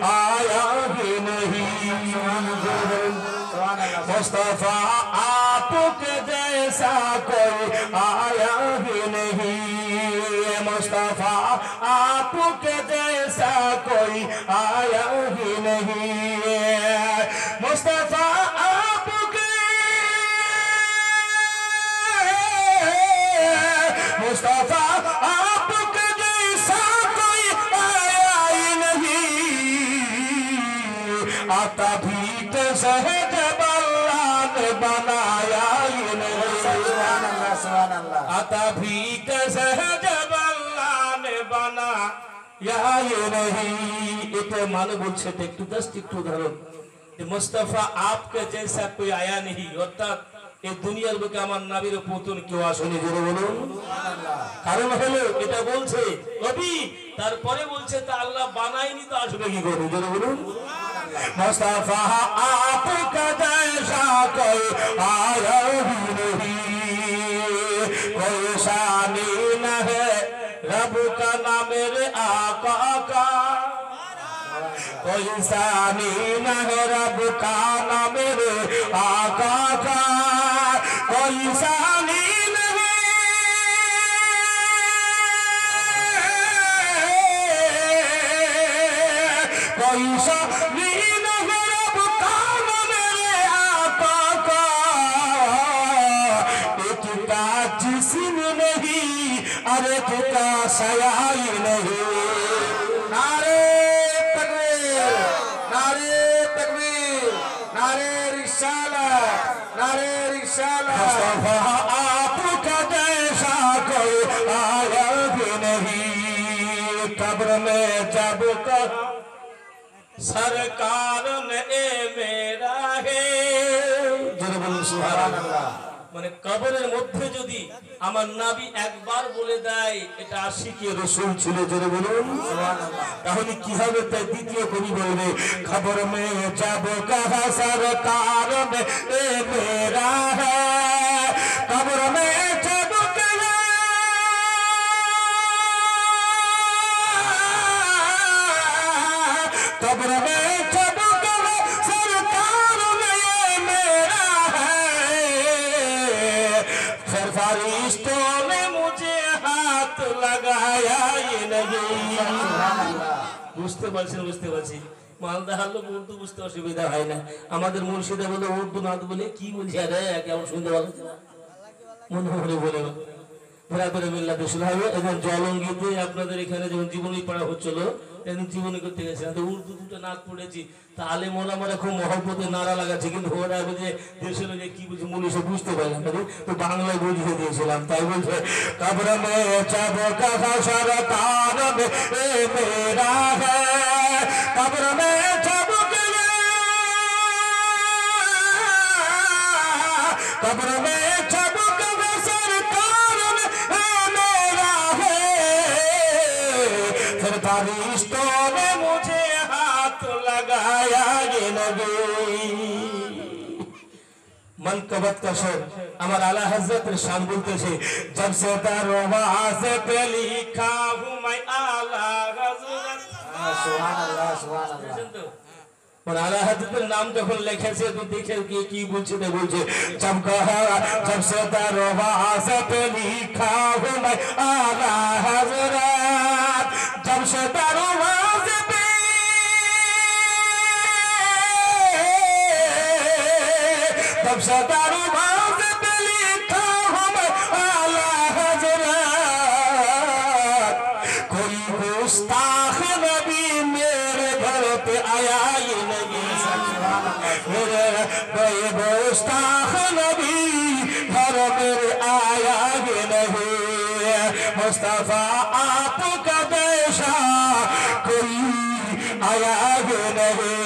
आया ही नहीं। मुस्तफा आपके जैसा कोई आया ही नहीं। मुस्तफा आपके जैसा कोई आया ही नहीं। मुस्तफा मुस्तफा आपके जैसा कोई आया ही नहीं। आता भी तो सहज अल्लाह ने बनाया ही नहीं। सुभान अल्लाह, सुभान अल्लाह। आता भी तो सहज अल्लाह ने बनाया ही नहीं। এটা মানে বলছে একটু জাস্ট একটু ধরুন যে মুস্তাফা आपके जैसा कोई आया नहीं, অর্থাৎ এই দুনিয়ার বুকে আমার নবীর পতন কেউ আসেনি। জোরে বলুন সুবহানাল্লাহ। কারণ হলো এটা বলছে নবী, তারপরে বলছে তা আল্লাহ বানায়নি তো আসবে কি করে? জোরে বলুন সুবহানাল্লাহ। মুস্তাফা आपका जैसा कोई आया ही नहीं। कोई शानी न है रब का ना मेरे आका का। कोई शानी न है रब का ना मेरे आका का। कोई शानी नहीं, कोई शानी नहीं रब का ना मेरे आका का। एक का जिस्म नहीं अरे का साया ही नहीं। नारे तकबीर, नारे तकबीर, नारे रिसालत, नारे रिसालत। मुस्तफा आपका जैसा कोई आया भी नहीं। कब्र में जब तक सरकार ने मेरा है। जरा बोलूं सुभान अल्लाह। মানে কবরের মধ্যে যদি আমার নবী একবার বলে দেয় এটা আশিকে রাসূল ছিল, জোরে বলুন সুবহানাল্লাহ, তাহলে কি হবে? তাই দ্বিতীয় কবি বলবে খবর মে যাব কহা সরকার মে এ মেরা হ্যায়। কবর মে যাব কহা কবর মে যাব কহা সরকার মে এ মেরা फरिश्तों ने मुझे हाथ लगाया ये नहीं। বুঝতে পারছেন? বুঝতে পারছি। মালদা হলো উর্দু বুঝতে অসুবিধা হয় না। আমাদের মুর্শিদা বলে উর্দু না বলে কি বলছে আরে কেমন শুনতে ভালো মনে মনে বলে বরাবর মিল্লা দেশল হবে। এবং জলঙ্গিতে আপনাদের এখানে যখন জীবনী পড়া হচ্ছিল একদিন জীবনী করতে গেছে, উর্দু দুটো নাক পড়েছি, তা আলেম ওলামারা খুব মহব্বতে নারা লাগাচ্ছে, কিন্তু ওরা যে দেশের যে কি বলছে মূল সব বুঝতে পারলাম না, তো বাংলায় বুঝিয়ে দিয়েছিলাম। তাই বলছে কবর মে যাব কহা সরকার মে এ মেরা হ্যায়। কবর মে যাব কবর মে যাব কহা সরকার মে এ মেরা হ্যায়। फिर फरिश्तों ने मुझे हाथ लगाया ये नबी। मनकबत का शेर हमारा आला हजरत शान बोलते थे जब से दरवाजे पे लिखा हूँ मैं आला हजरत। सुभान अल्लाह, सुभान अल्लाह। और आला हजरत नाम যখন লিখেছে তো দেখে কি বলছে না বলছে जब कहा जब से दरवाजे पे लिखा हूँ मैं आला हजरत। जब से दरवाजे पे जब से दरवाजे पे लिखा हूँ मैं आला हजरत। कोई गुस्ताख नबी मेरे घर पे आया ही नहीं। मेरे कोई गुस्ताख नबी घर मेरे आया ही नहीं। मुस्तफा आपका जैसा कोई आया ही नहीं।